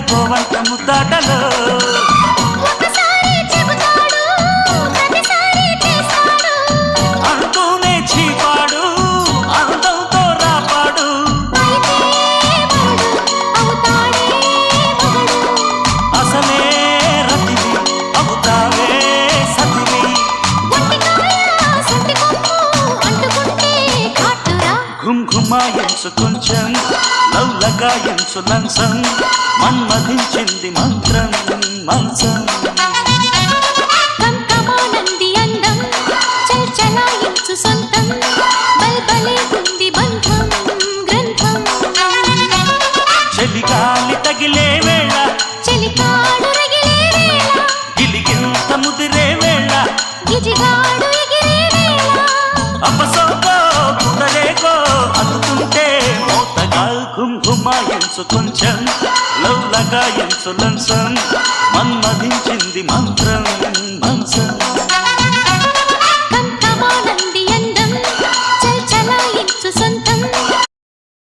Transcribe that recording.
గోవంత ముద్దాటలో అంటూనే చీపాడు అందంతో రాపాడు అసలే రతివి అవుతావే సతివి ఘుమ్ ఘుమాయించు కొంచెం లవ్లగాయించు లంసం మన్మధించింది మంత్రం మంచం కంకమానంది అందం చల్చలాయించు సొంతం బల్బలే ఉంది బంధం గ్రంథం చలిగాలి తగిలే వేళ చెలికాడు రగిలే వేళ గిలిగింత ముదిరే వేళ గిజిగాడు ఎగిరే వేళ అపసోకో కుదరేకో అందుతుంటే మోతగా ఘుమ్ ఘుమాయించు కొంచెం లవ్లగాయించు లంసం మన్మధించింది మంత్రం మంచం